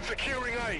Securing A.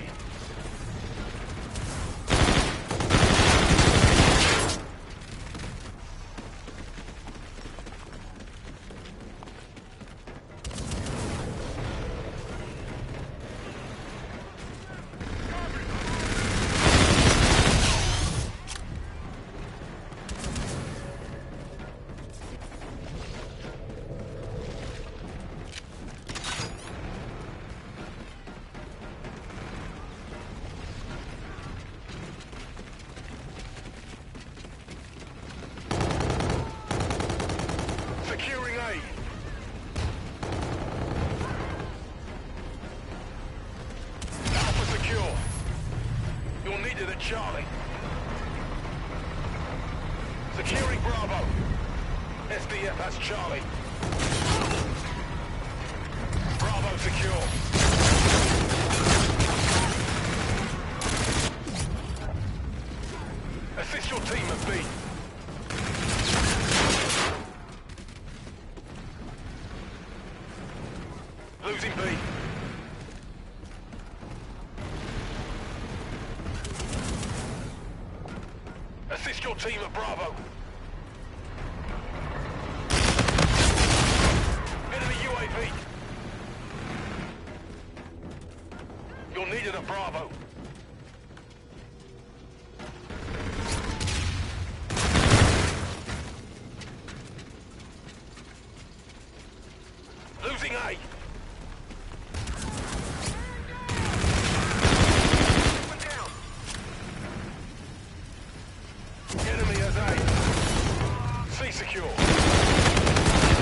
Securing A. Alpha secure. You'll need it at Charlie. Securing Bravo. SDF has Charlie. Bravo secure. Assist your team at B. Losing B. Assist your team at Bravo. Enemy UAV. You're needed at Bravo. Losing A. Enemy has A. C secure.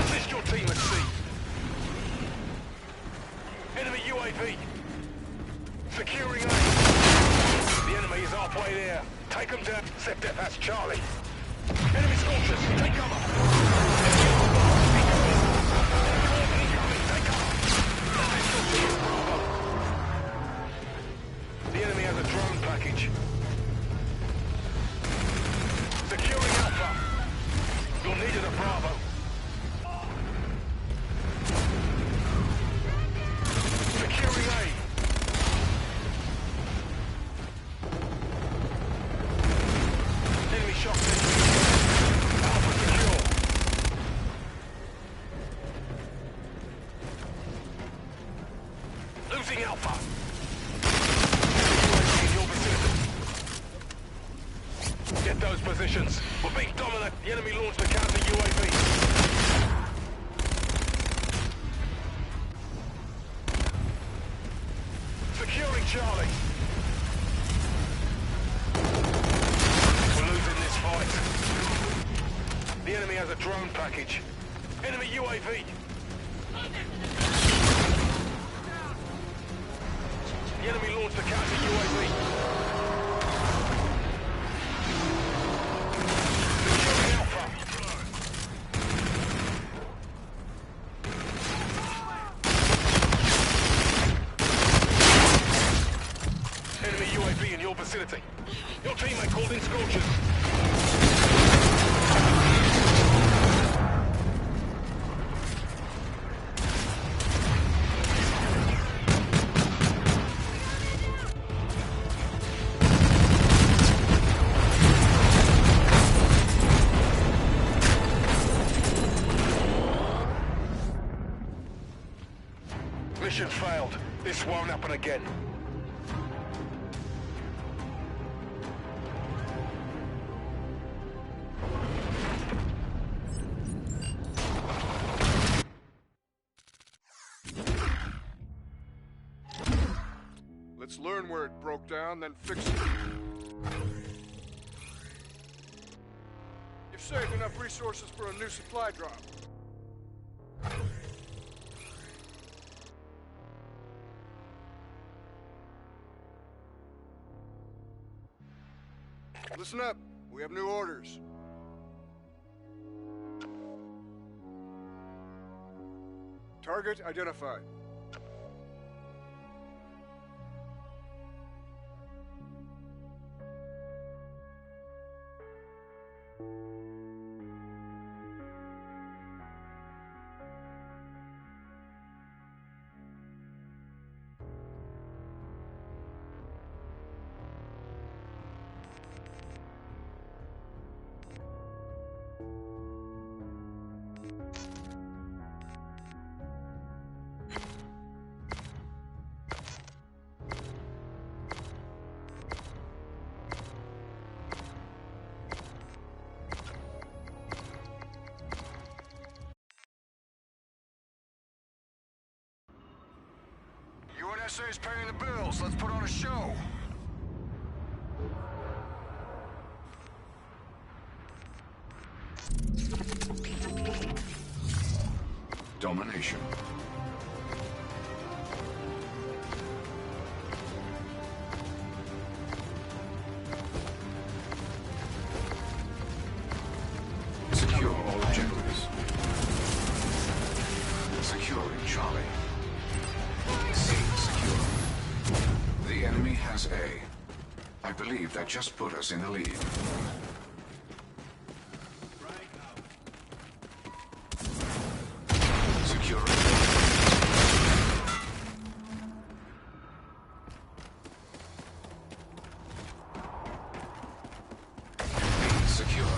Assist your team at C. Enemy UAV. Securing A. The enemy is halfway there. Take them down. SEPDEF has Charlie. Enemy scorchers. Take cover. Take cover. Assist your team at Bravo. The enemy has a drone package. Securing Alpha. You're needed at Bravo. Securing A. Enemy shot sentry. Alpha secure. Losing Alpha. UAV in your vicinity. Get those positions. We're being dominant. The enemy launched a counter UAV. Securing Charlie. We're losing this fight. The enemy has a drone package. Enemy UAV. The enemy launched a counter UAV. Securing Alpha. Enemy UAV in your vicinity. Your teammate called in scorchers. Mission failed. This won't happen again. Let's learn where it broke down, then fix it. You've saved enough resources for a new supply drop. Listen up. We have new orders. Target identified. UNSA's paying the bills. Let's put on a show. Domination. Secure all objectives. Securing Charlie. C secure. The enemy has A. I believe that just put us in the lead. Securing. B secure.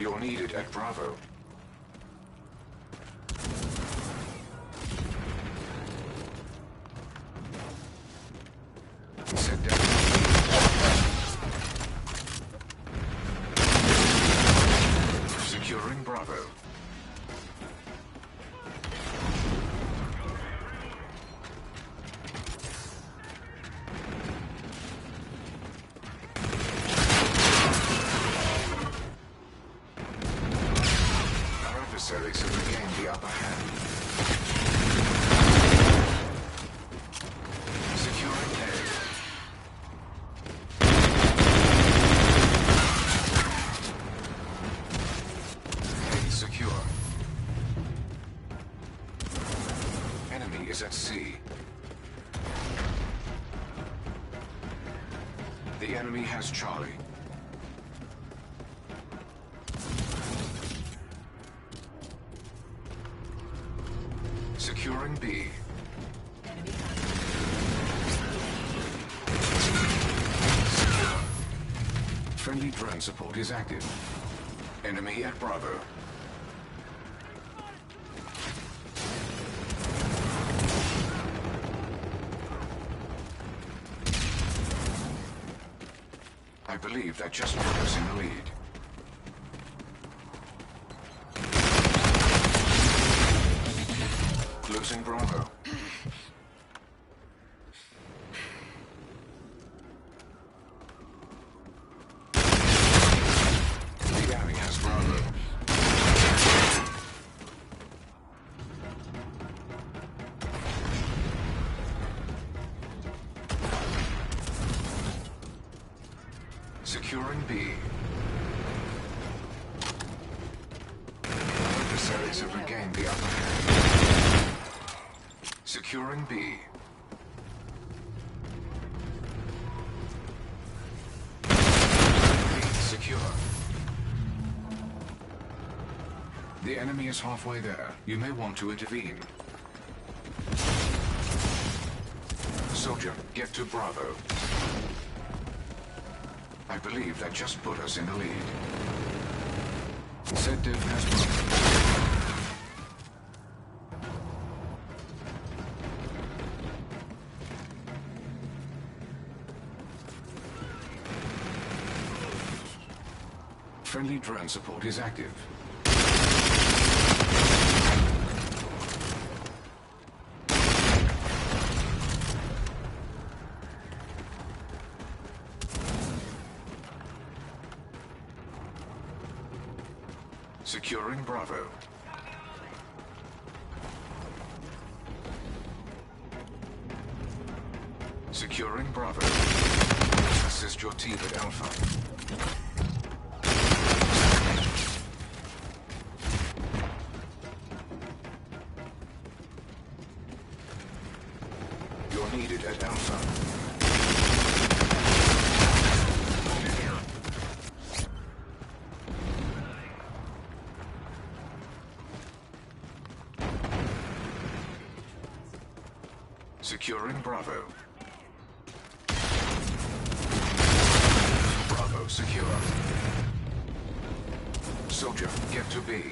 You're needed at Bravo. Set down. Securing Bravo. Our adversaries have regained the upper hand. Securing A. A secure. Enemy is at C. The enemy has Charlie. Securing B. Secure. Friendly drone support is active. Enemy at Bravo. I believe that just put us in the lead. Losing Bravo. The enemy has Bravo. Securing B. Adversaries have regained the upper hand. Securing B. B secure. The enemy is halfway there. You may want to intervene. Soldier, get to Bravo. I believe that just put us in the lead. Set div has Bravo. Friendly drone support is active. Securing Bravo. Securing Bravo. Assist your team at Alpha. You're needed at Alpha. Securing Bravo. Bravo secure. Soldier, get to B.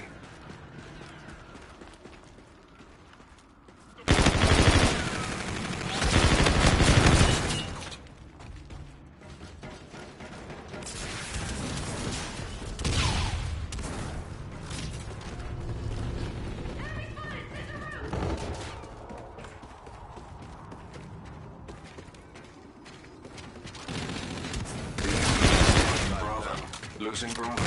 Losing Bravo.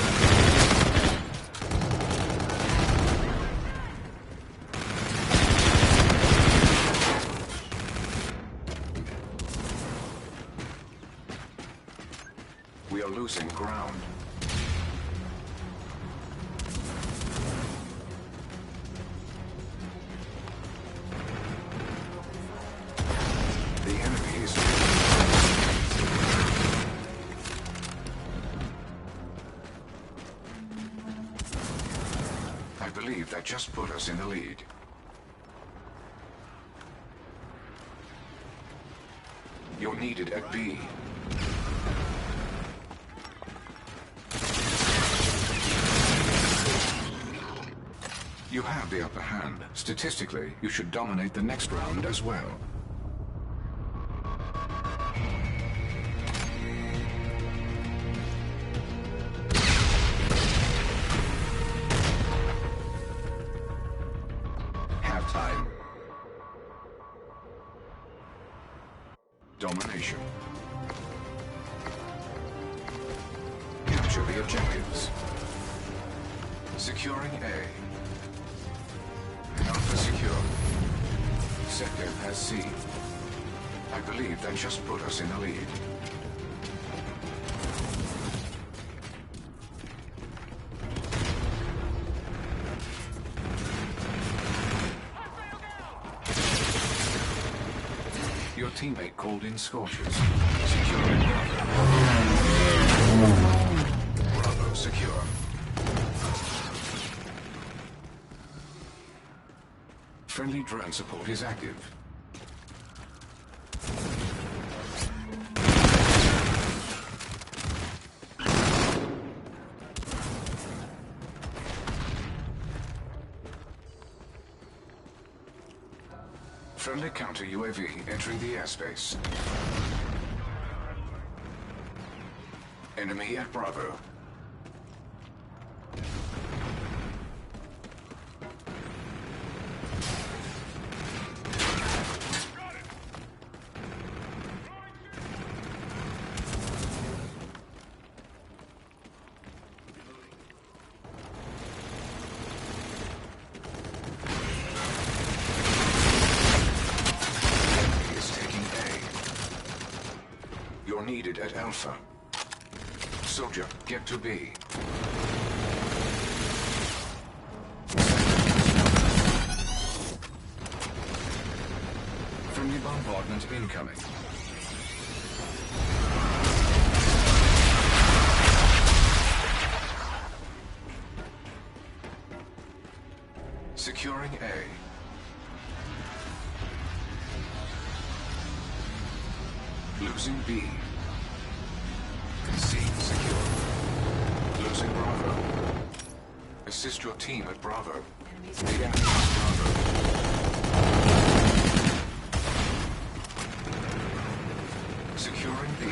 We are losing ground. The enemy is... I believe that just put us in the lead. You're needed at B. You have the upper hand. Statistically, you should dominate the next round as well. Halftime. Domination. Capture the objectives. Securing A. Alpha secure. Sector has C. I believe that just put us in the lead. Your teammate called in scorches. Securing Bravo. Bravo secure. Friendly drone support is active. Friendly counter UAV entering the airspace. Enemy at Bravo. Needed at Alpha. Soldier, get to B. Friendly bombardment incoming. Securing A. Losing B. C secure. Losing Bravo. Assist your team at Bravo. The enemy is Bravo. Securing B.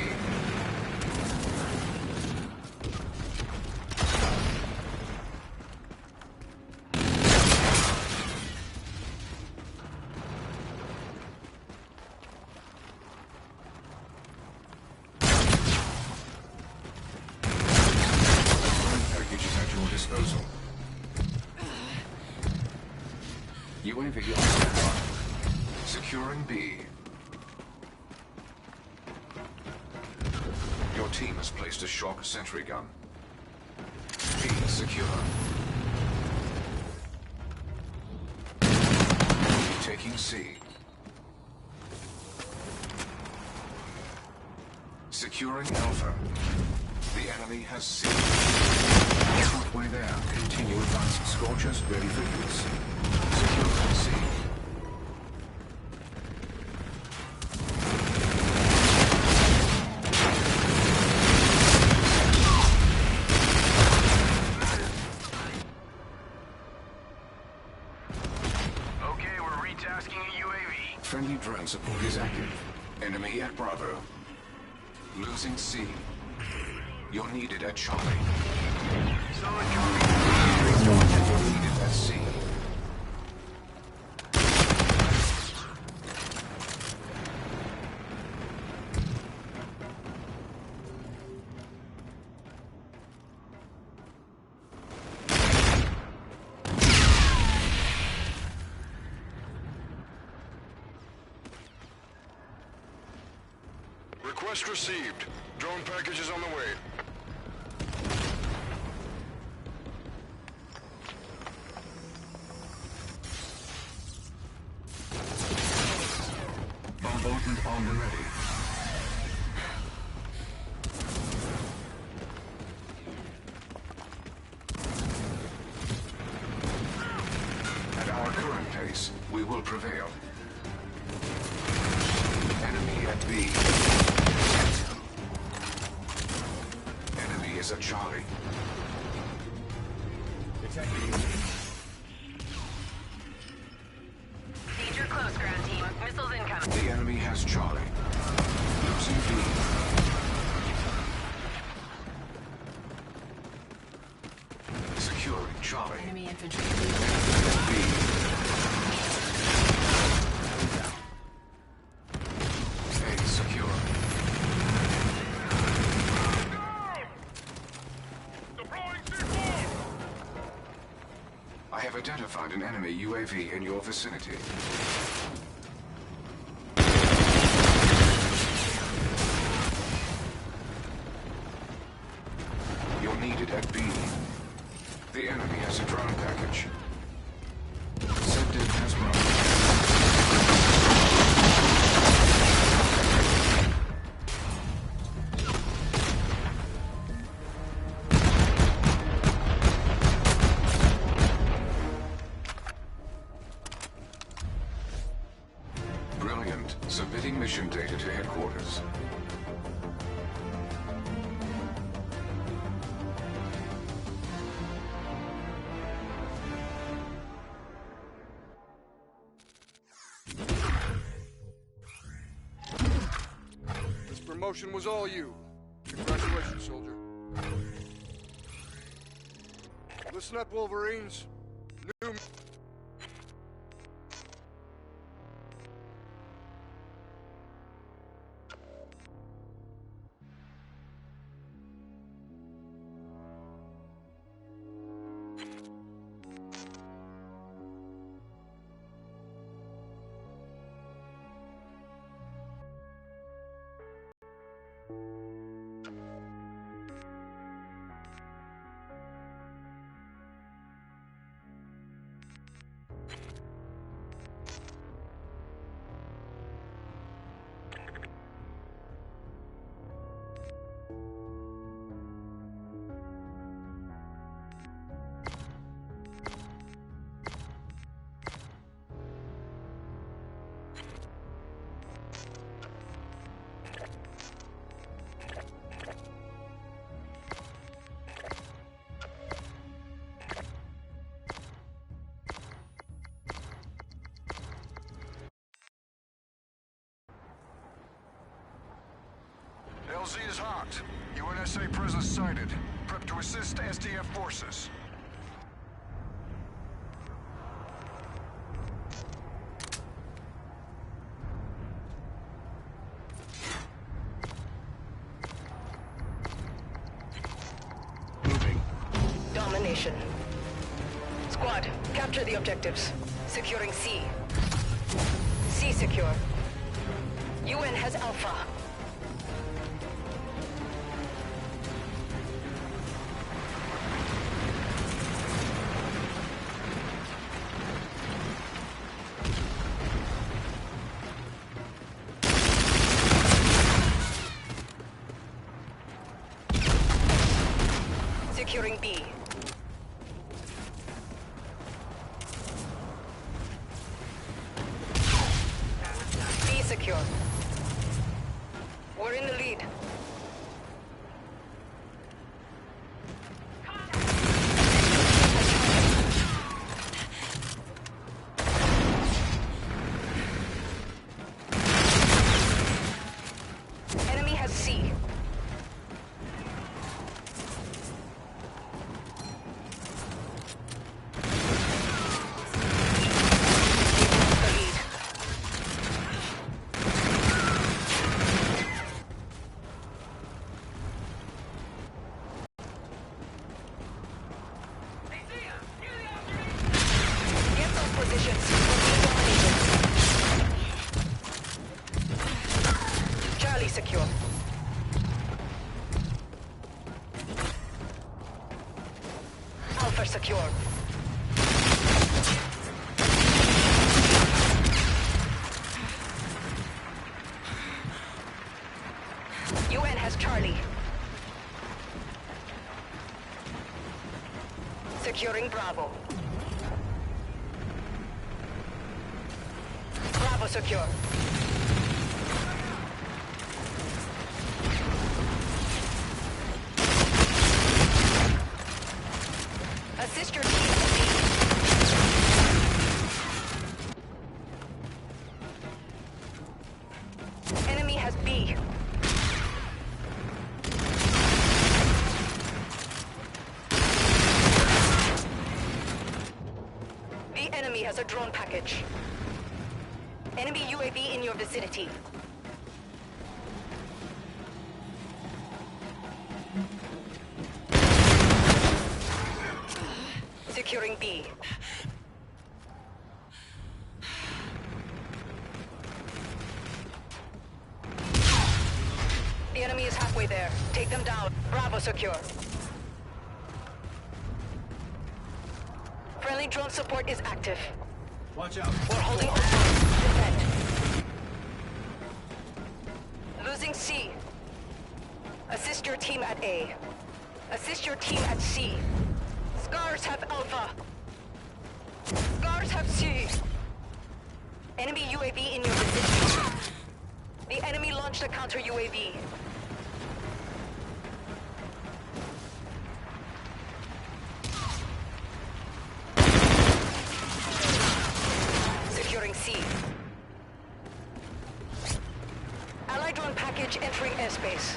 Disposal. UAV on standby. Securing B. team has placed a shock sentry gun. B secure. Taking C. Securing Alpha. The enemy has C. Halfway there. Continue advancing Scorchers ready for use. Securing C. Okay, we're retasking a UAV. Friendly drone support is active. Enemy at Bravo. Losing C. You're needed at Charlie. Solid copy. You're needed at C. Request received. Drone package is on the way. Bombardment on the ready. At our current pace, we will prevail. Enemy at B. Enemy is at Charlie. Danger close, ground team. Missiles incoming. The enemy has Charlie. Losing B. Securing Charlie. Enemy infantry. B. A secure. Deploying C4! I have identified an enemy UAV in your vicinity. You're needed at B. The enemy has a drone package. Send it as well. Brilliant. Submitting mission data to headquarters. This promotion was all you. Congratulations, soldier. Listen up, Wolverines. New... LZ is hot. UNSA presence sighted. Prep to assist SDF forces. Moving. Domination. Squad, capture the objectives. Securing C. C secure. UN has Alpha. secure. We're in the lead. Enemy has C. Secure. Alpha secure. UN has Charlie. Securing Bravo. Bravo secure. Assist your team. Enemy has B. The enemy has a drone package. Enemy UAV in your vicinity. Securing B. The enemy is halfway there. Take them down. Bravo secure. Friendly drone support is active. Watch out. We're holding on. Defend. Losing C. Assist your team at A. Assist your team at C. Scars have Alpha. Scars have C. Enemy UAV in your vicinity. The enemy launched a counter UAV. Securing C. Allied drone package entering airspace.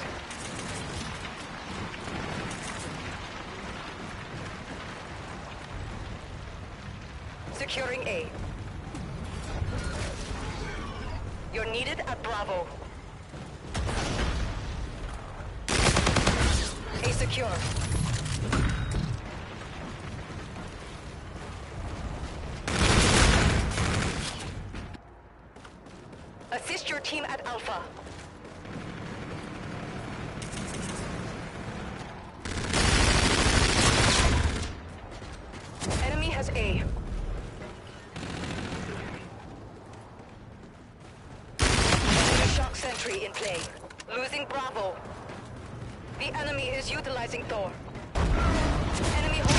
Securing A. You're needed at Bravo. A secure. Assist your team at Alpha. Enemy has A. Shock sentry in play. Losing Bravo. The enemy is utilizing Thor. Enemy holds.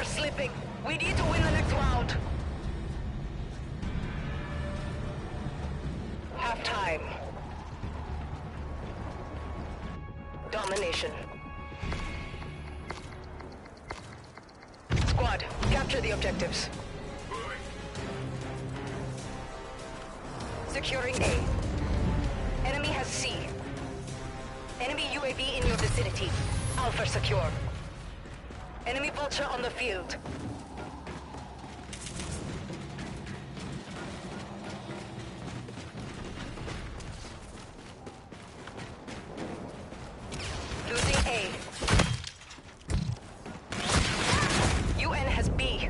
Slipping. We need to win the next round. Half time. Domination. Squad, capture the objectives. Securing A. Enemy has C. Enemy UAV in your vicinity. Alpha secure. Enemy vulture on the field. Losing A. UN has B.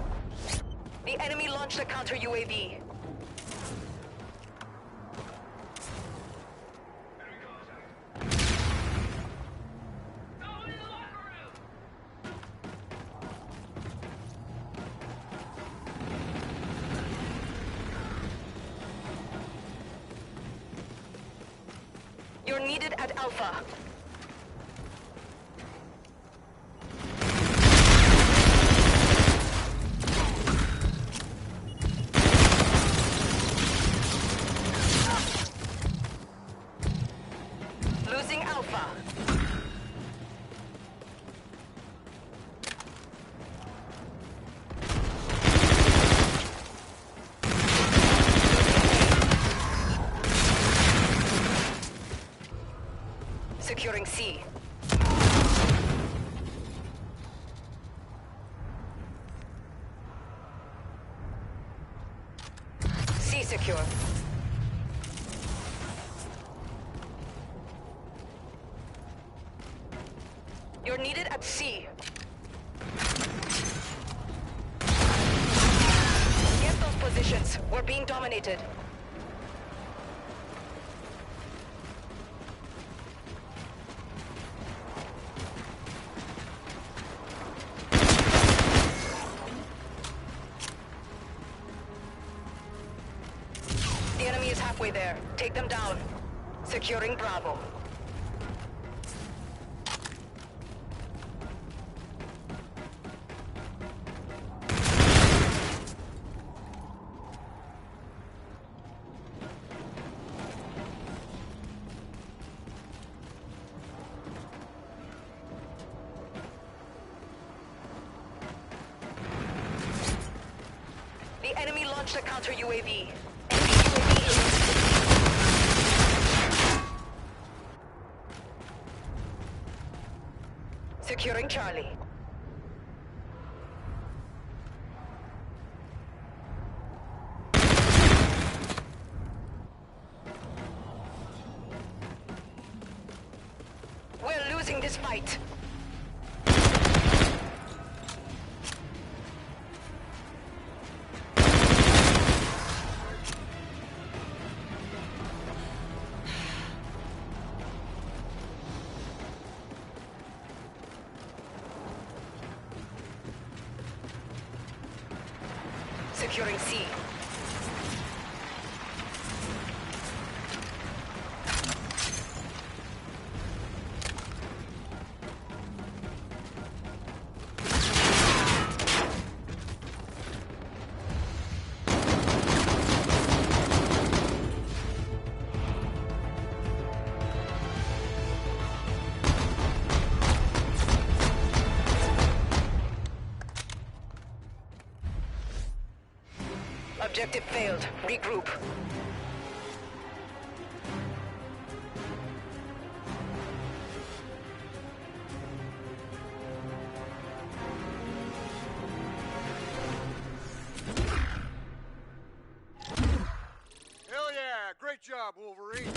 counter UAV. You're needed at Alpha. Losing Alpha. Securing C. C secure. You're needed at C. Get those positions. We're being dominated. The enemy is halfway there. Take them down. Securing Bravo. The enemy launched a counter UAV. Securing Charlie. We're losing this fight. Securing C. Objective failed. Regroup. Hell yeah! Great job, Wolverine!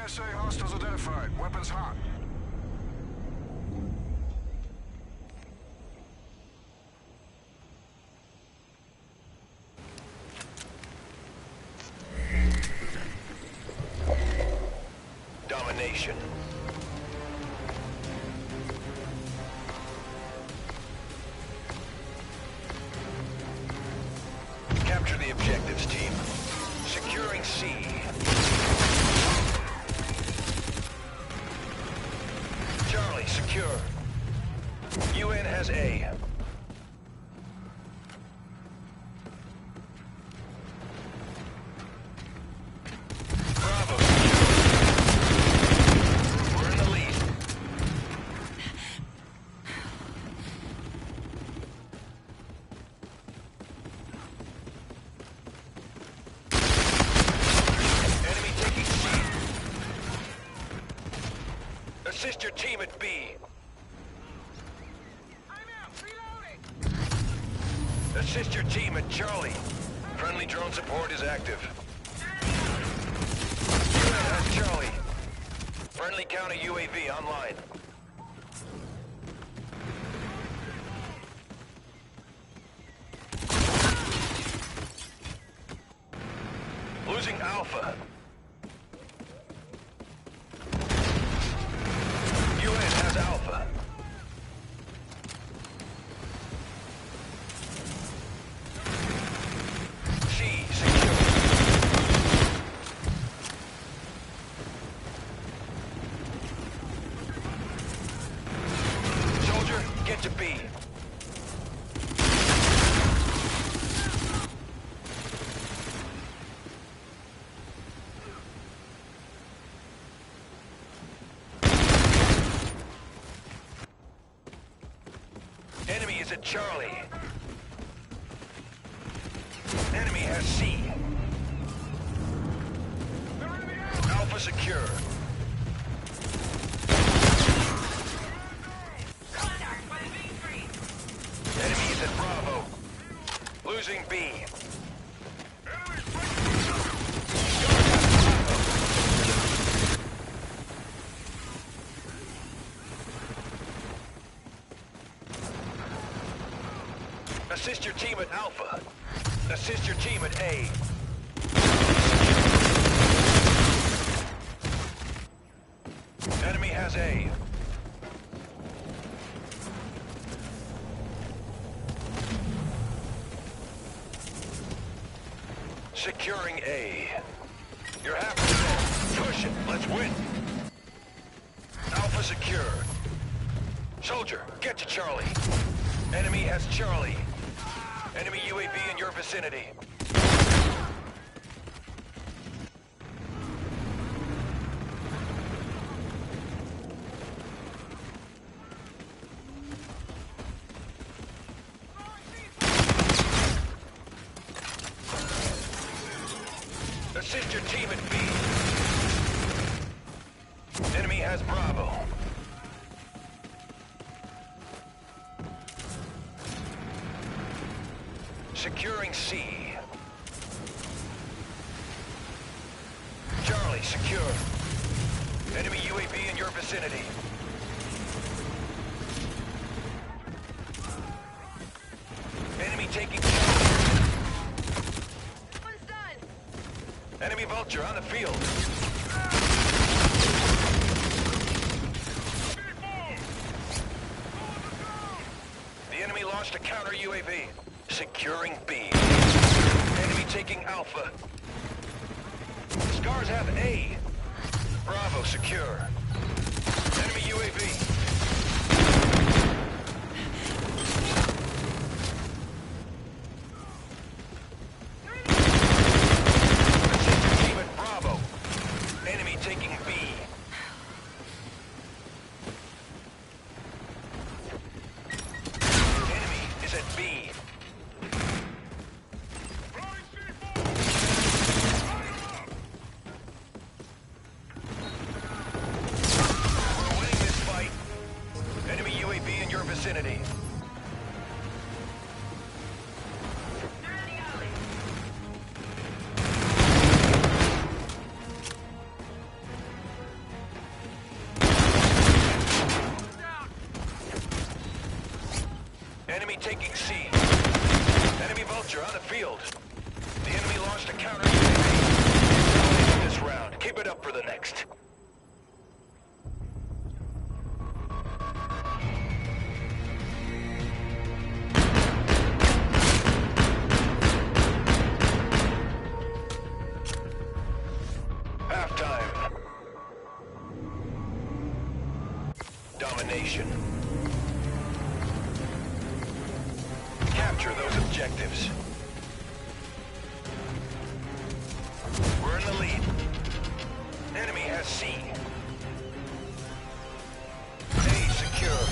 USA hostiles identified. Weapons hot. Capture the objectives, team. Securing C. Charlie, secure. UN has A. Bravo, secure. We're in the lead. Enemy taking C. Assist your team at B. Assist your team at Charlie. Friendly drone support is active. UN has Charlie. Friendly counter UAV online. Losing Alpha. UN has Alpha. C secure. Soldier, get to B. Enemy is at Charlie. Enemy has C. Alpha secure. Enemy is at Bravo. Losing B. Assist your team at Alpha. Assist your team at A. Enemy has A. Securing A. You're halfway there. Push it. Let's win. Alpha secure. Soldier, get to Charlie. Enemy has Charlie. Enemy UAV in your vicinity. Assist your team at B. Enemy has Bravo. Securing C. Charlie, secure. Enemy UAV in your vicinity. Enemy taking Charlie. One's done. Enemy Vulture on the field. The enemy launched a counter UAV. Securing B. Enemy taking Alpha. Scars have A. Bravo secure. Enemy UAV. Assist your team at Bravo. Enemy taking B. Enemy is at B. We're winning this fight. Enemy UAV in your vicinity. Enemy taking C. Enemy Vulture on the field. The enemy launched a counter UAV. This round. Keep it up for the next. objectives. We're in the lead. Enemy has C. A secure.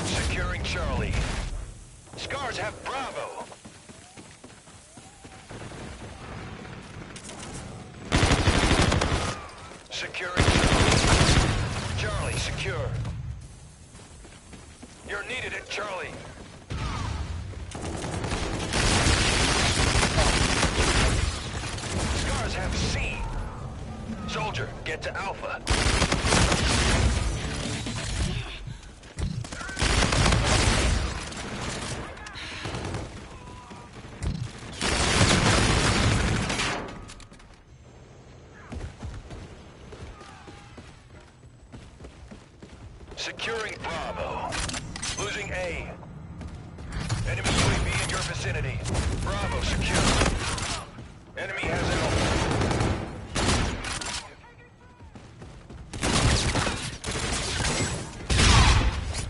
Securing Charlie. Scars have Bravo. Securing Charlie. Charlie secure. You're needed at Charlie. Scars have C. Soldier, get to Alpha. Securing Bravo. Losing A. Enemy UAV in your vicinity. Bravo secure. Enemy has Alpha.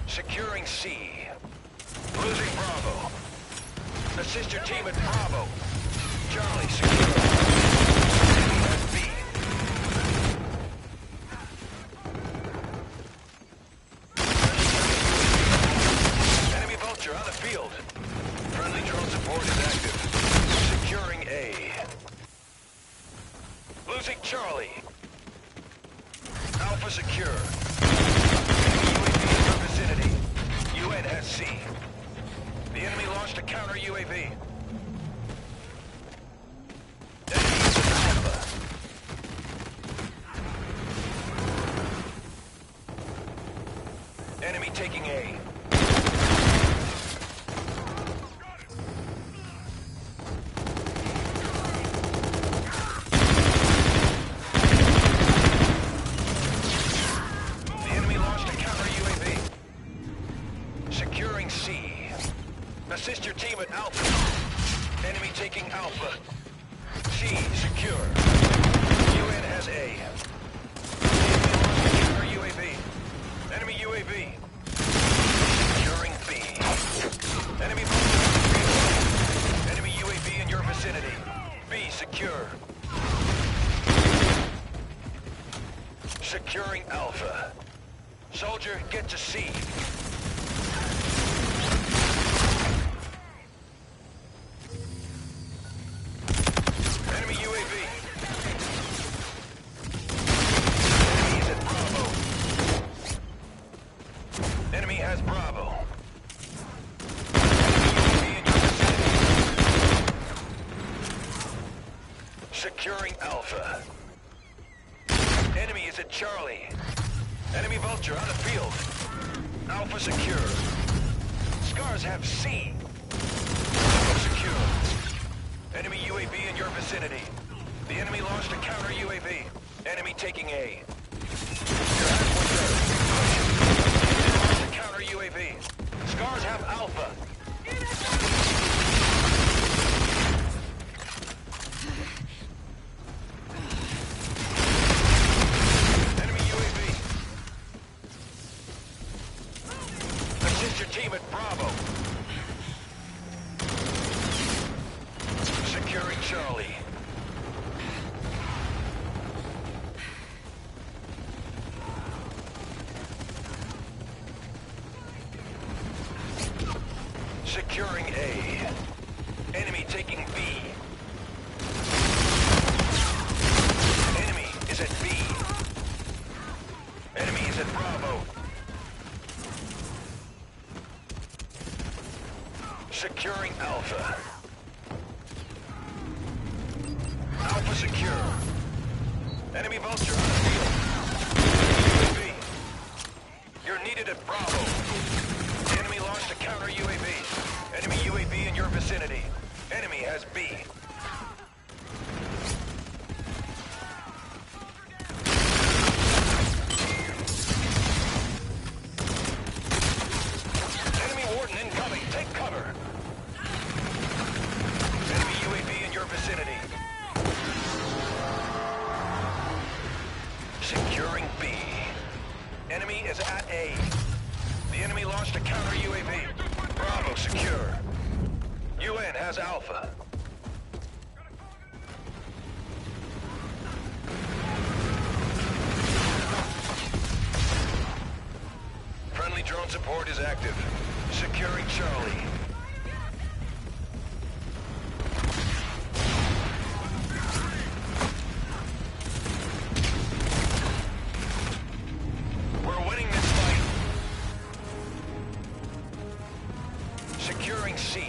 Securing C. Losing Bravo. Assist your team at Bravo. Charlie secure. Enemy has B. Enemy vulture on the field. Friendly drone support is active. Securing A. Losing Charlie. Alpha secure. UAV in your vicinity. UN has C. The enemy launched a counter UAV. Enemy is Alpha. Enemy taking A. The enemy launched a counter UAV. Securing C. Assist your team at Alpha. Enemy taking Alpha. C secure. UN has A. Enemy launched a counter UAV. Enemy UAV. Securing B. Enemy vulture. Enemy UAV in your vicinity. B secure. Securing Alpha. Soldier, get to C. Enemy UAV. Enemies at Bravo. Enemy has Bravo. Enemy UAV in your vicinity. Securing Alpha. Enemy is at Charlie. Enemy vulture on the field. Alpha secure. Scars have C. Alpha secure. Enemy UAV in your vicinity. The enemy launched a counter UAV. Enemy taking A. You're halfway there. Enemy launched a counter UAV. Scars have Alpha. Enemy UAV. Assist your team at Bravo. Securing Charlie. Securing A. Enemy taking B. Enemy is at B. Enemy is at Bravo. Securing Alpha. Alpha secure. Enemy vulture on the field. UAV. You're needed at Bravo. The enemy launched a counter UAV. Enemy UAV in your vicinity. Enemy has B. Enemy warden incoming. Take cover. Enemy UAV in your vicinity. Securing B. Enemy is at A. launched a counter UAV. Bravo secure. UN has Alpha. Friendly drone support is active. Securing Charlie. We're winning this fight. Securing C.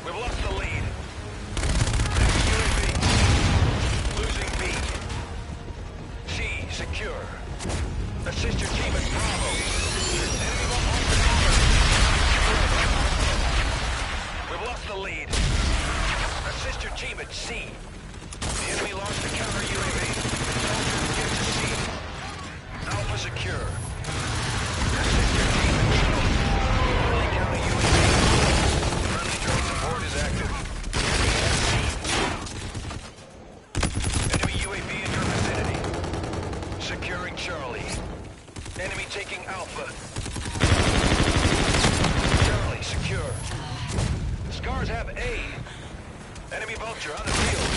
We've lost the lead. UAV. Losing B. C secure. Assist your team at Bravo. We've lost the lead. Assist your team at C. The enemy launched a counter UAV. Soldiers get to C. Alpha secure. Assist your team at C. Friendly counter UAV. Friendly drone support is active. Enemy UAV in your vicinity. Securing Charlie. Enemy taking Alpha. Charlie secure. Scars have A. Enemy vulture on the field.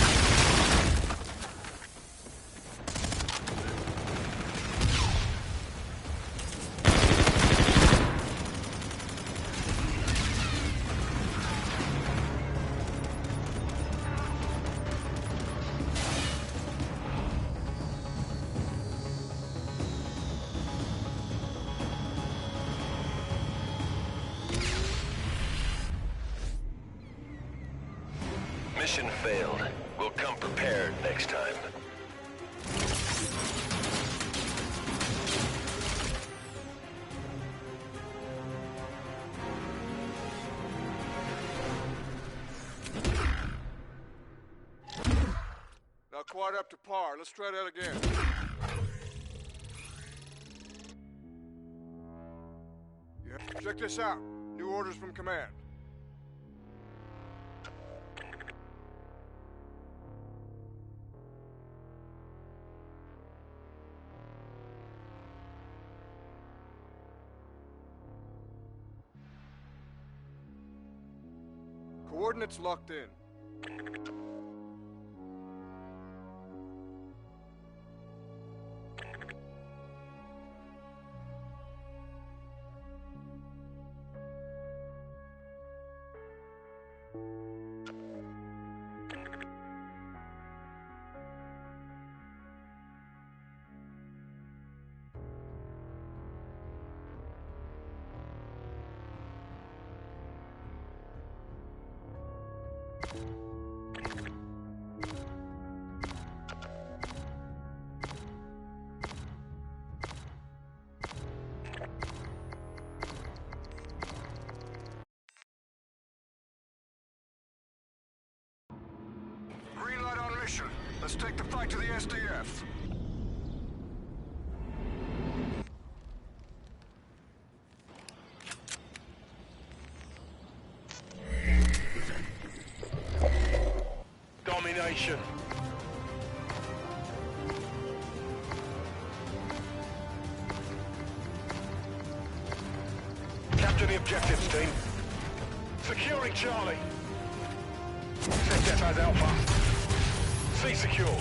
Mission failed. We'll come prepared next time. Not quite up to par. Let's try that again. Yeah. Check this out. New orders from command. Coordinates locked in. Green light on mission. Let's take the fight to the SDF. Domination. Capture the objectives, team. Securing Charlie. ZF has Alpha. C secure.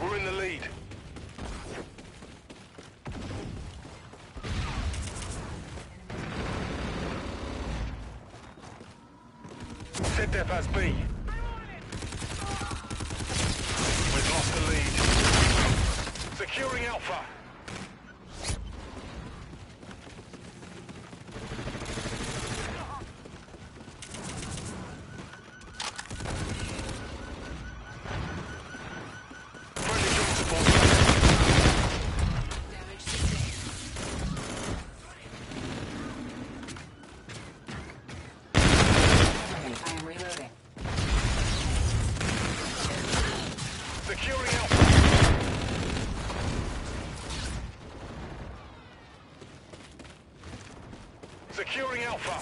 We're in the lead. ZF has B. We've lost the lead. Securing Alpha. Securing Alpha.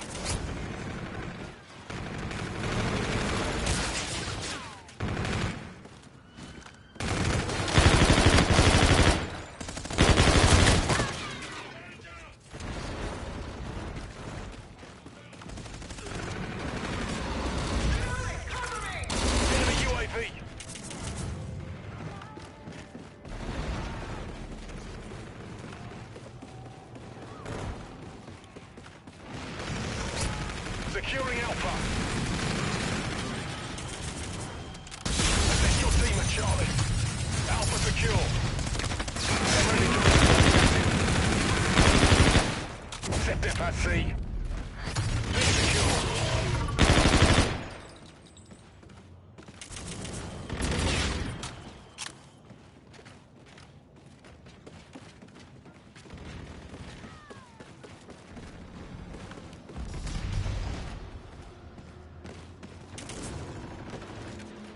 Securing Alpha. Assist your team at Charlie. Alpha secure. Set F at C. B secure.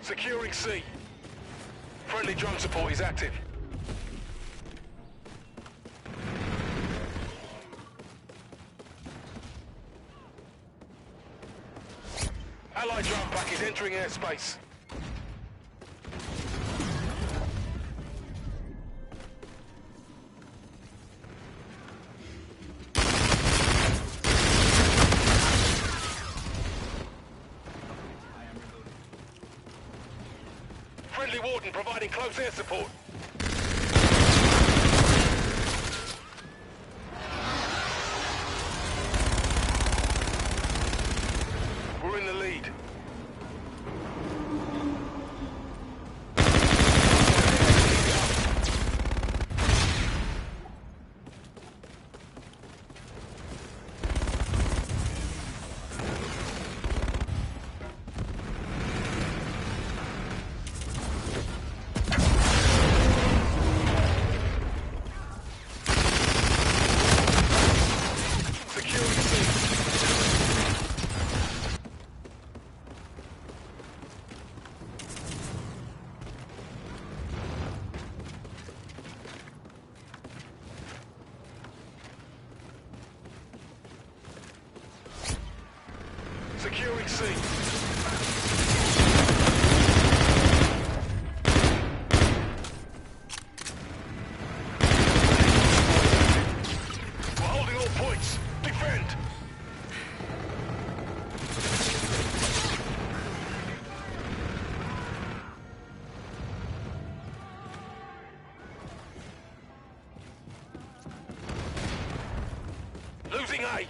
Securing C. Friendly drone support is active. Allied drone pack is entering airspace. Friendly warden providing close air support. We're in the lead. Securing C. We're holding all points. Defend. Losing A.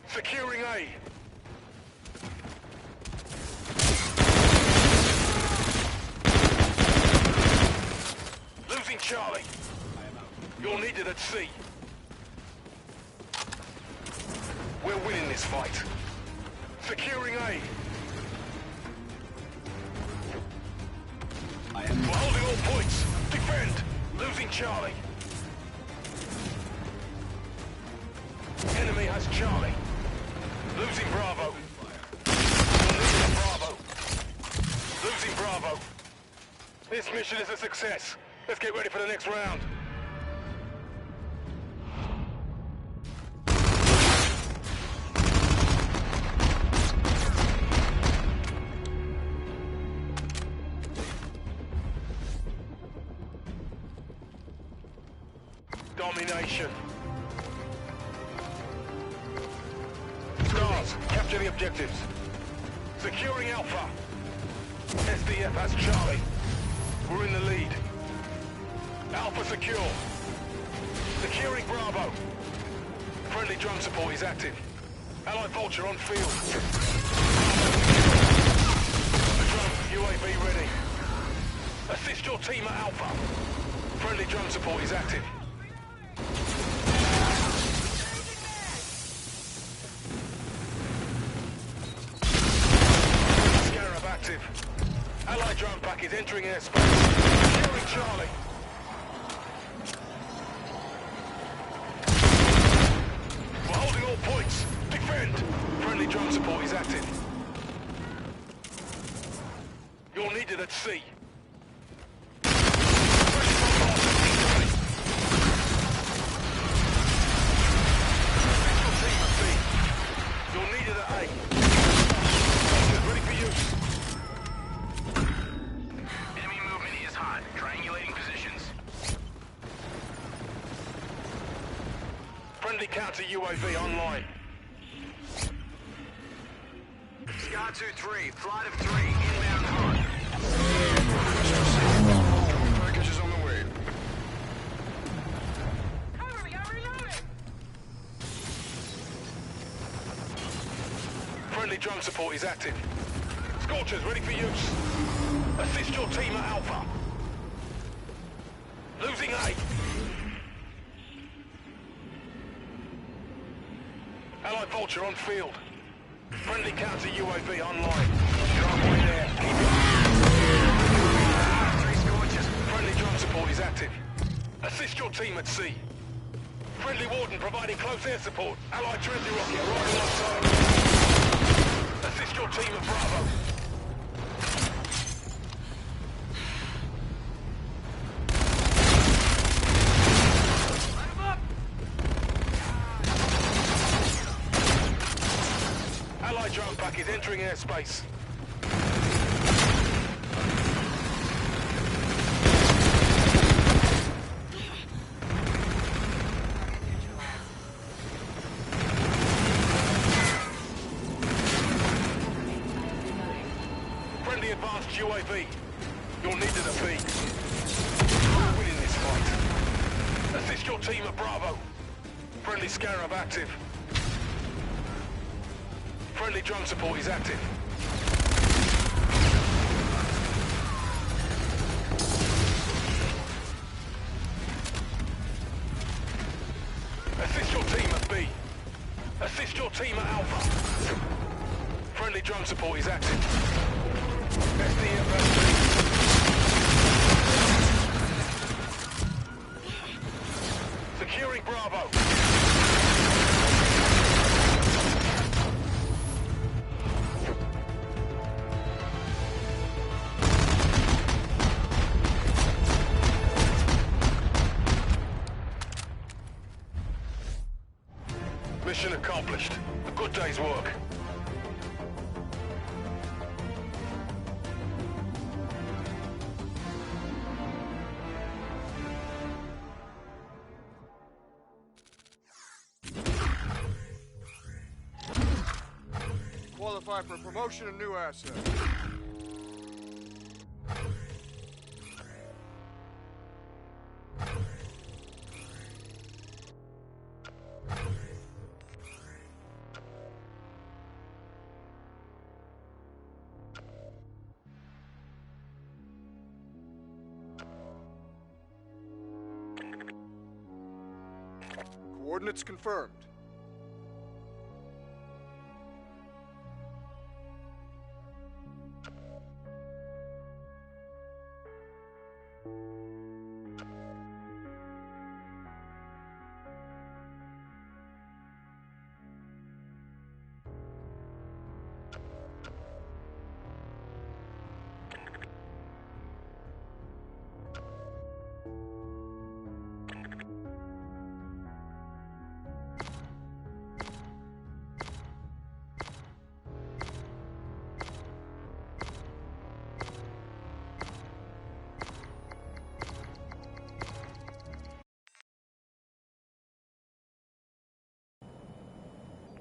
Securing A. Losing Charlie. You're needed at C. We're winning this fight. Securing A. We're holding all points. Defend. Losing Charlie. Enemy has Charlie. Losing Bravo. Losing Bravo. Losing Bravo. This mission is a success. Let's get ready for the next round. Domination. Stars, capture the objectives. Securing Alpha. SDF has Charlie. We're in the lead. Alpha secure. Securing Bravo. Friendly drone support is active. Allied Vulture on field. The drone UAV ready. Assist your team at Alpha. Friendly drone support is active. Scarab active. Allied drone pack is entering airspace. Securing Charlie. We're holding all points. Defend. Friendly drone support is active. You're needed at sea. You're needed at A. Ready for use. Enemy movement is hot. Triangulating positions. Friendly counter UAV online. Sky 2-3, flight of 3, inbound hunt. Drone package is on the way. Cover me, I'm reloading! Friendly drone support is active. Scorchers ready for use. Assist your team at Alpha. Losing A. Allied Vulture on field. Friendly counter UAV online. You're halfway there. Keep it. 3 Scorchers. Friendly drone support is active. Assist your team at sea. Friendly Warden providing close air support. Allied Trinity rocket right alongside. Assist your team at Bravo. Allied drone pack is entering airspace. Friendly advanced UAV. You're needed at B. We're winning this fight. Assist your team at Bravo. Friendly Scarab active. Friendly drone support is active. Assist your team at B. Assist your team at Alpha. Friendly drone support is active. Securing Bravo. Mission accomplished. A good day's work. Qualify for promotion and new asset. Coordinates confirmed.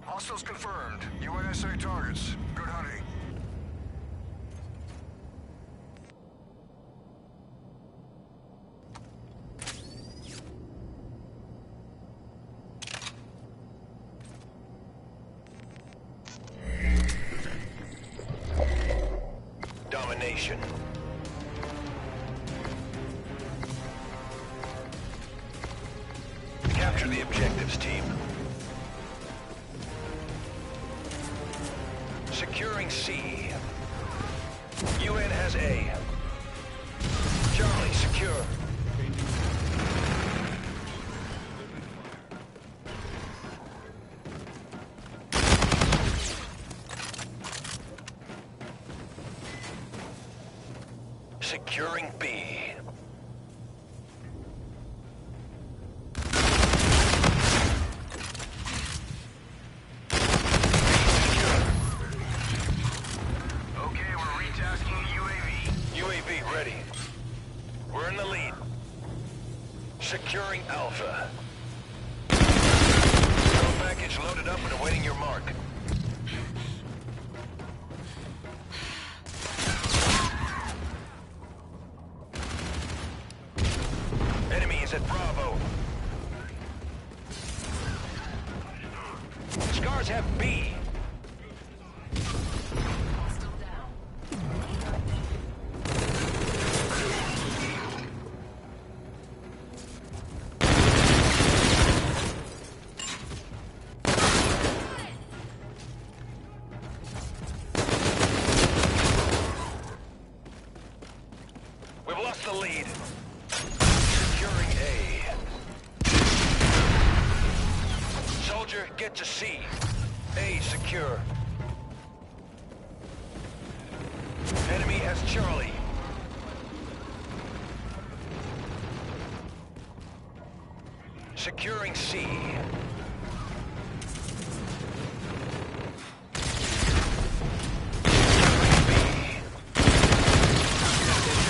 Hostiles confirmed. UNSA targets. Good hunting. Domination. Capture the objectives, team. Securing C. UN has A. Charlie, secure. Securing B. UAV ready. We're in the lead. Securing Alpha. Drone package loaded up and awaiting your mark. Scars have B. We've lost the lead. Securing A. Soldier, get to C. A secure. Enemy has Charlie. Securing C.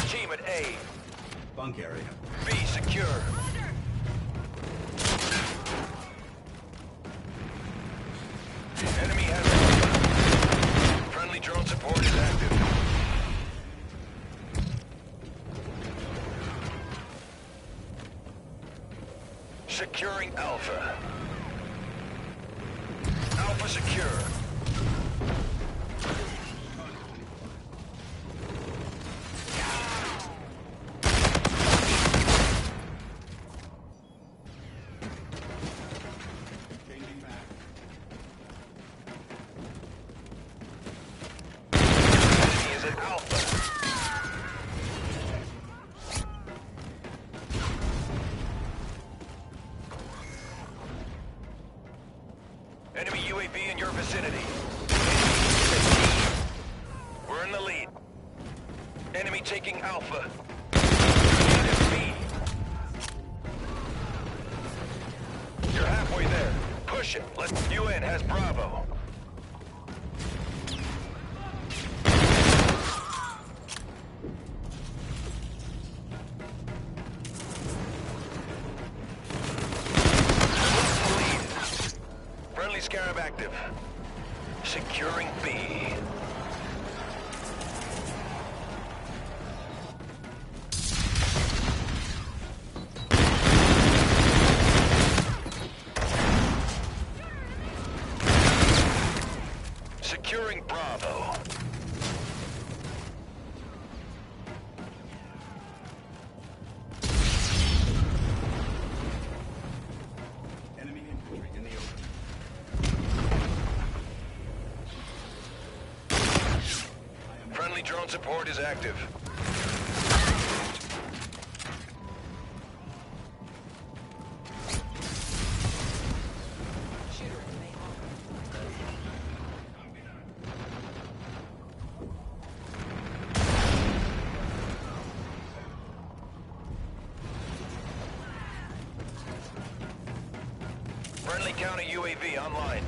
Team at A. Bunk area. B secure. Enemy has friendly drone support is active. Securing Alpha. Alpha secure. Changing back. Enemy is at Alpha. Enemy UAV in your vicinity. We're in the lead. Enemy taking Alpha. B. You're halfway there. Push it. UN has Bravo. Friendly Scarab active. Securing B. Securing Bravo. Enemy infantry in the open. Friendly drone support is active. Friendly counter UAV online.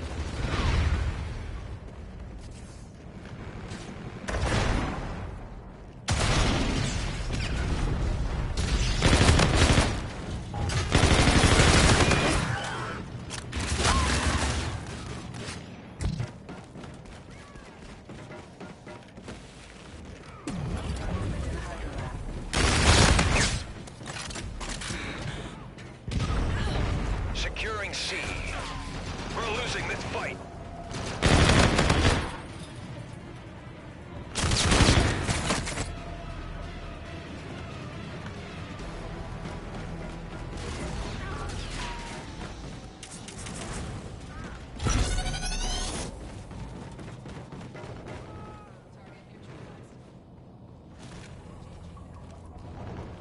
Securing C. We're losing this fight.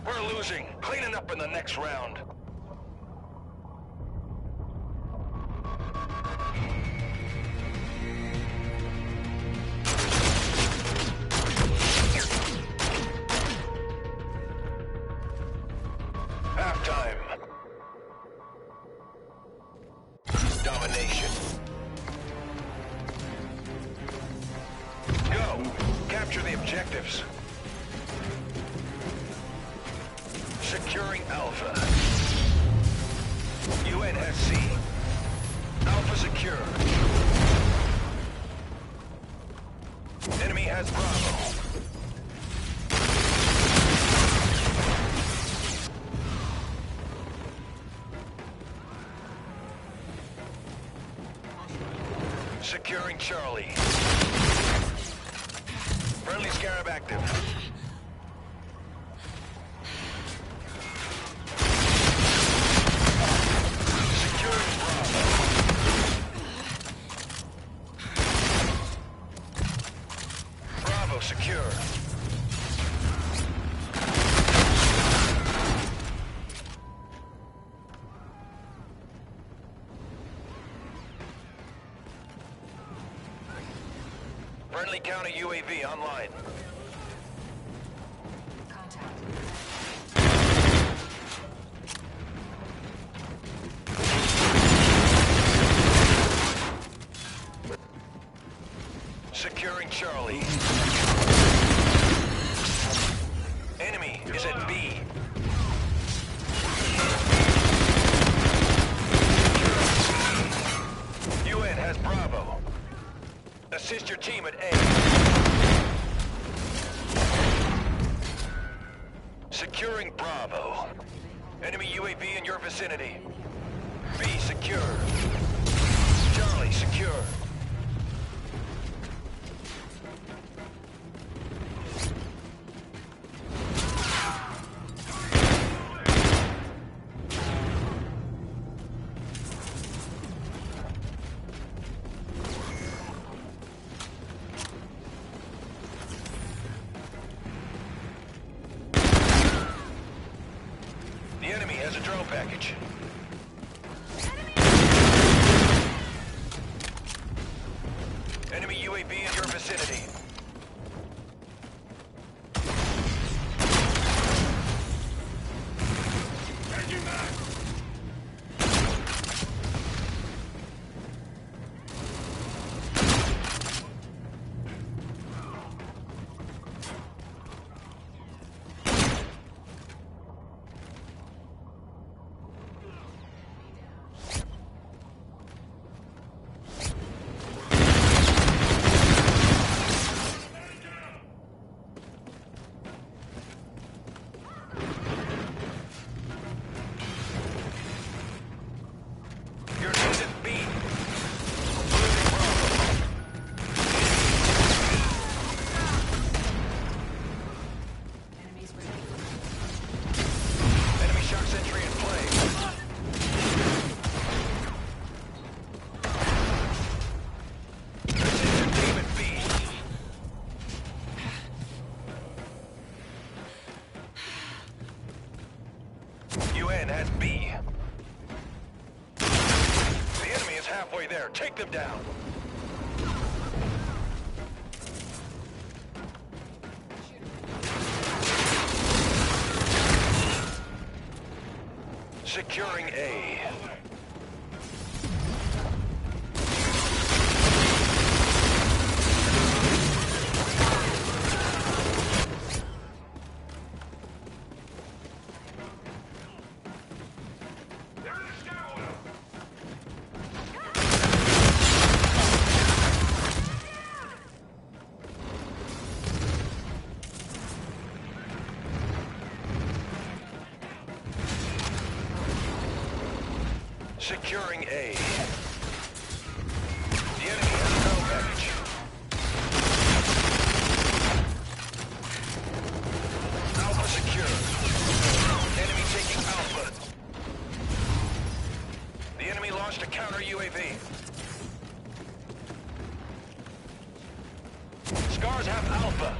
We're losing. Cleaning up in the next round. Halftime. Domination. Go. Capture the objectives. Securing Alpha. UN has C. Alpha secure. Enemy has Bravo. Securing Charlie. Friendly Scarab active. Securing Bravo. Bravo secure. Friendly counter UAV online. Securing Charlie. Enemy is at B. UN has Bravo. Assist your team at A. Securing Bravo. Enemy UAV in your vicinity. B secure. Charlie secure. The enemy has a drone package. Enemy UAV in your vicinity. UN has B. The enemy is halfway there. Take them down. Securing A. Securing A. The enemy has no package. Alpha secure. Enemy taking Alpha. The enemy launched a counter UAV. Scars have Alpha.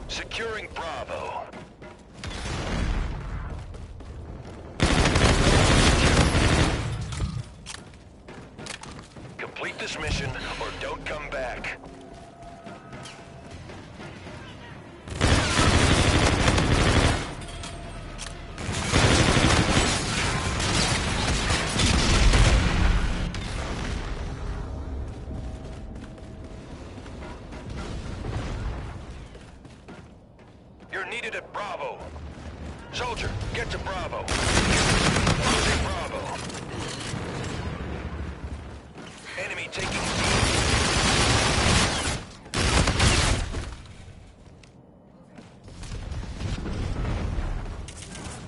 Securing Bravo. Complete this mission or don't come back. You're needed at Bravo. Soldier, get to Bravo. Losing Bravo. Enemy taking C.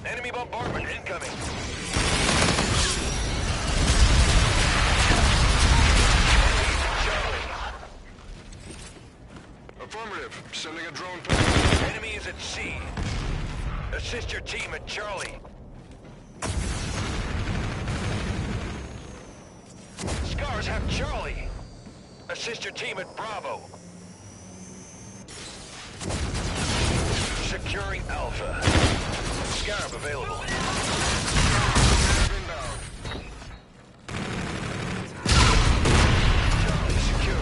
Enemy bombardment incoming. Assist your team at Charlie. Scars have Charlie. Assist your team at Bravo. Securing Alpha. Scarab available. Charlie secure.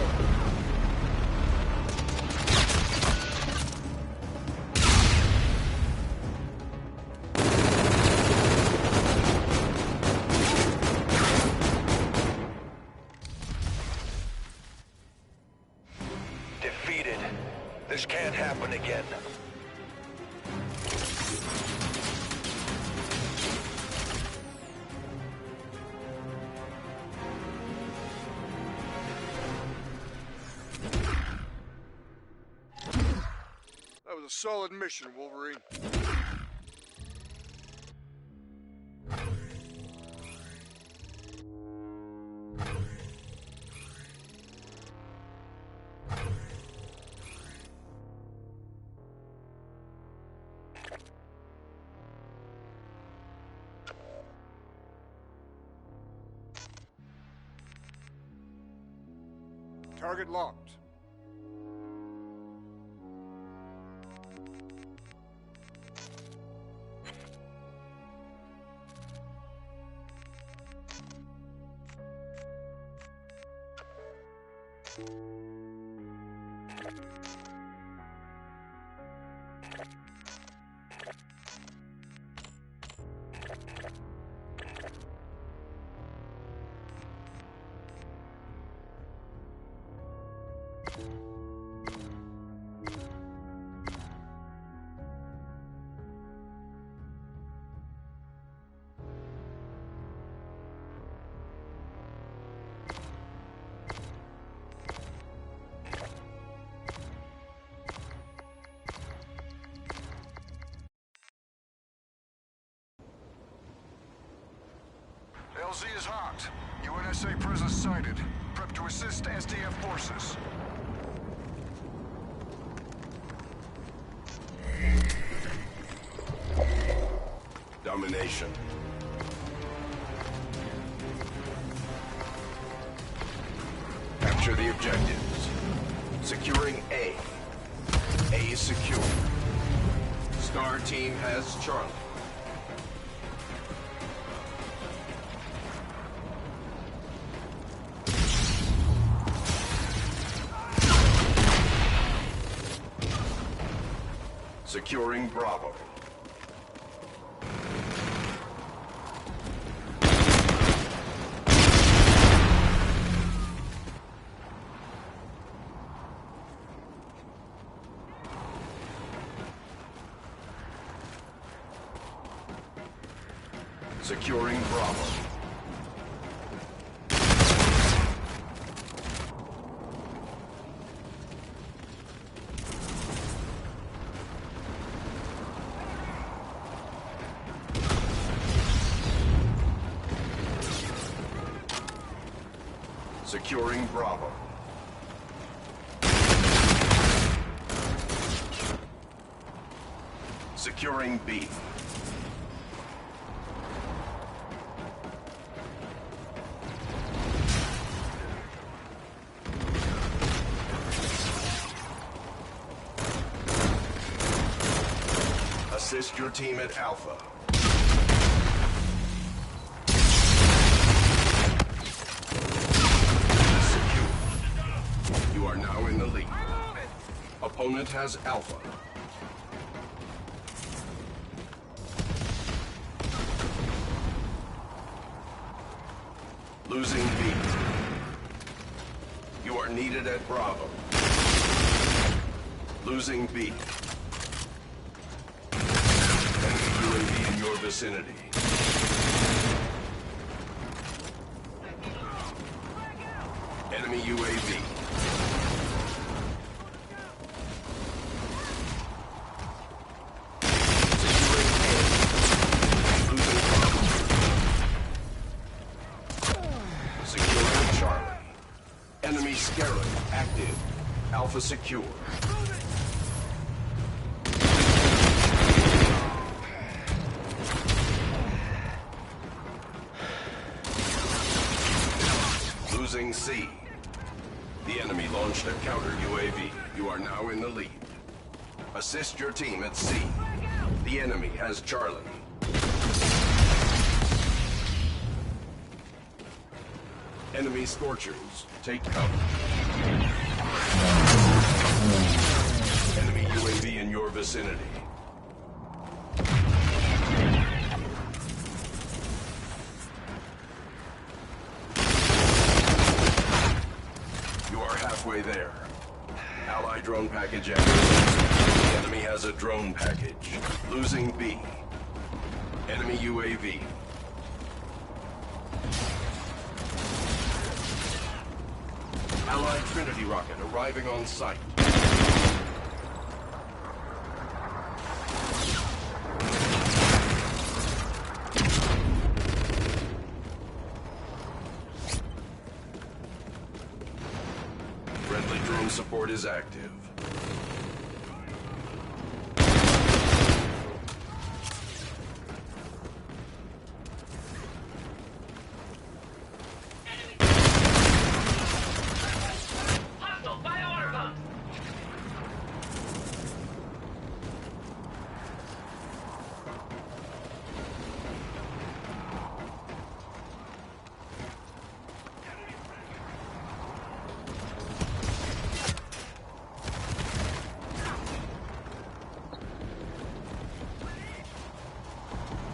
Defeated. This can't happen again. That was a solid mission, Wolverine. Target locked. LZ is hot. UNSA presence sighted. Prep to assist SDF forces. Domination. Capture the objectives. Securing A. A is secure. Star team has Charlie. Securing Bravo. Securing Bravo. Securing Bravo. Securing B. Assist your team at Alpha. Secure. You are now in the lead. Opponent has Alpha. Losing B. You are needed at Bravo. Losing B. UAV in your vicinity. Enemy UAV. Securing Charlie. Enemy Scarab active. Alpha secure. Losing C. The enemy launched a counter UAV. You are now in the lead. Assist your team at C. The enemy has Charlie. Enemy Scorchers, take cover. Enemy UAV in your vicinity. You are halfway there. Allied drone package active. The enemy has a drone package. Losing B. Enemy UAV. Allied Trinity rocket arriving on site. Friendly drone support is active.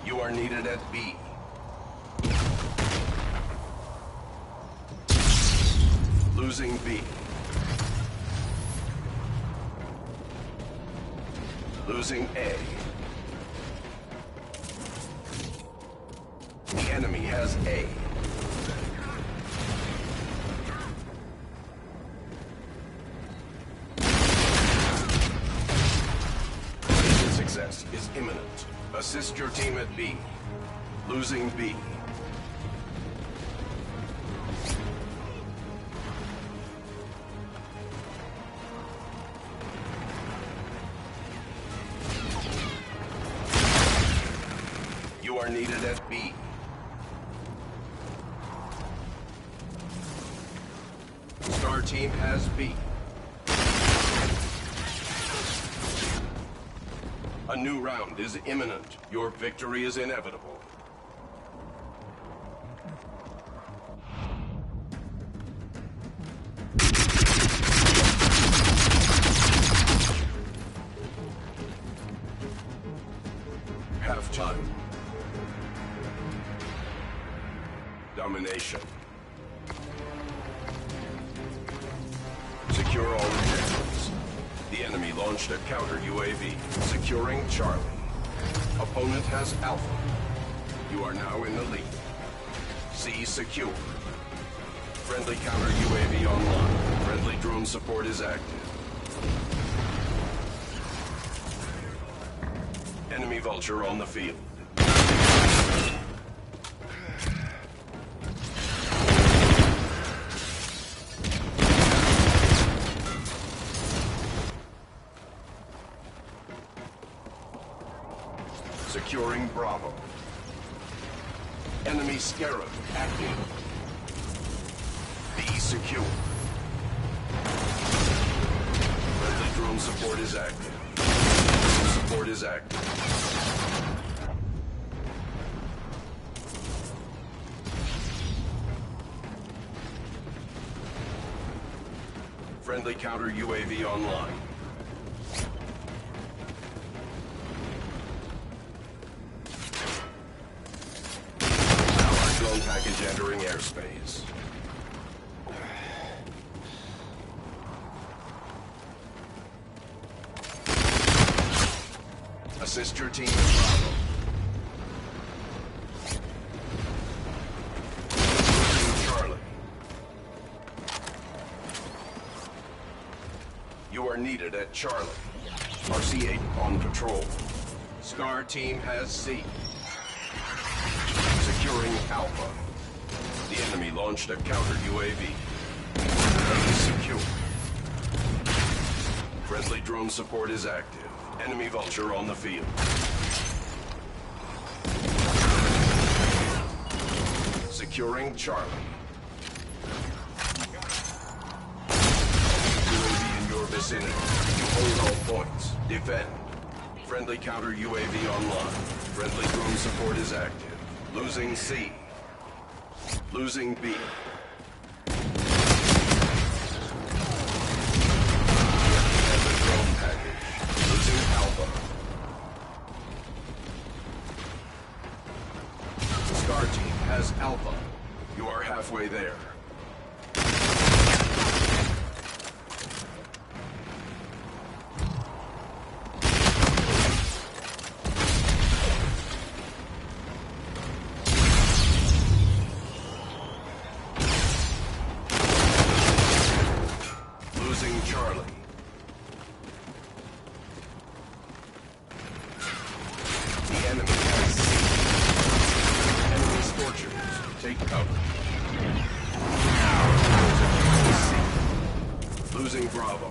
You are needed at B. Losing B. Losing A. The enemy has A. Mission success is imminent. Assist your team at B. Losing B. You are needed at B. Star team has B. A new round is imminent. Your victory is inevitable. Halftime. Domination. Secure all objectives. The enemy launched a counter UAV, securing Charlie. Opponent has Alpha. You are now in the lead. C secure. Friendly counter UAV online. Friendly drone support is active. Enemy Vulture on the field. Securing Bravo. Enemy Scarab active. B secure. Friendly drone support is active. Support is active. Friendly counter UAV online. Drone package entering airspace. Assist your team at Bravo. Charlie. You are needed at Charlie. RC-8 on patrol. Scar team has C. Securing Alpha. The enemy launched a counter UAV. Enemy secure. Friendly drone support is active. Enemy Vulture on the field. Securing Charlie. vicinity. You hold all points. Defend. Friendly counter UAV online. Friendly drone support is active. Losing C. Losing B. And the drone package. Losing Alpha. Star Team has Alpha. You are halfway there. Losing Charlie. The enemy has C. Enemy scorchers. Take cover. C. Losing Bravo.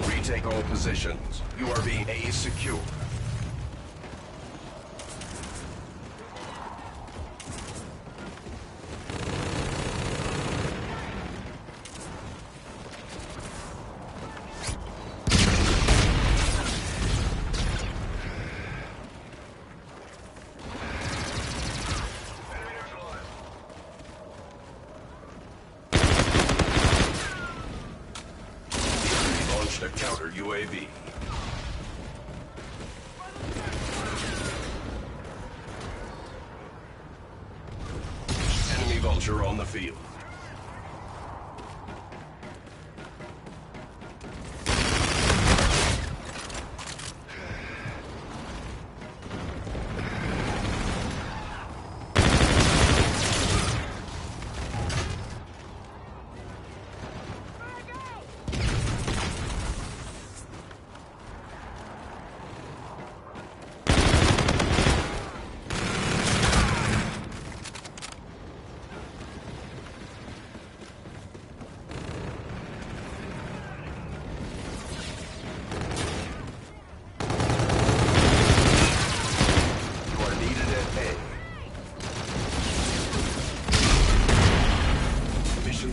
Retake all positions. You are being A secure. A counter UAV. Enemy vulture on the field.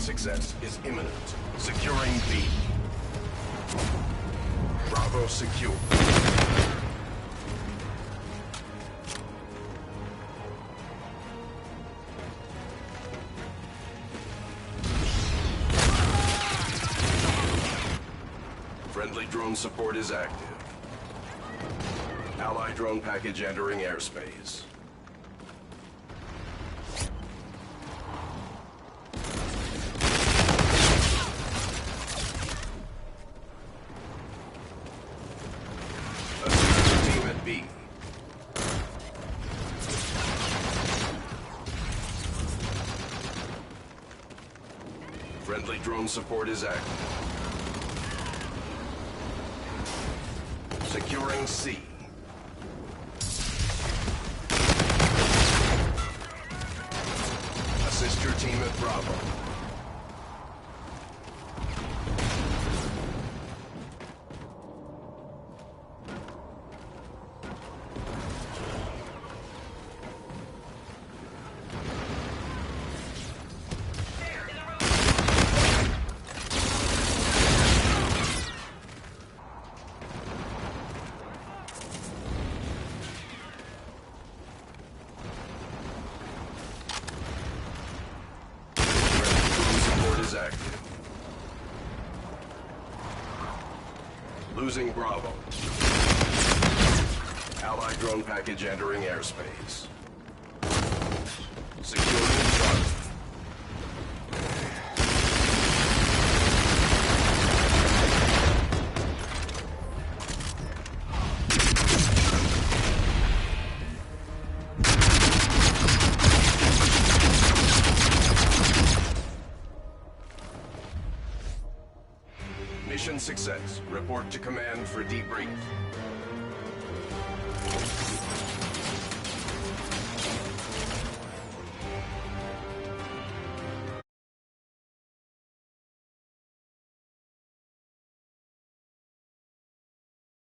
Success is imminent. Securing B. Bravo secure. Friendly drone support is active. Allied drone package entering airspace. B. Friendly drone support is active. Securing C. Assist your team at Bravo. Active. Losing Bravo. Allied drone package entering airspace. Securing Charlie. Mission success. Report to command for debrief.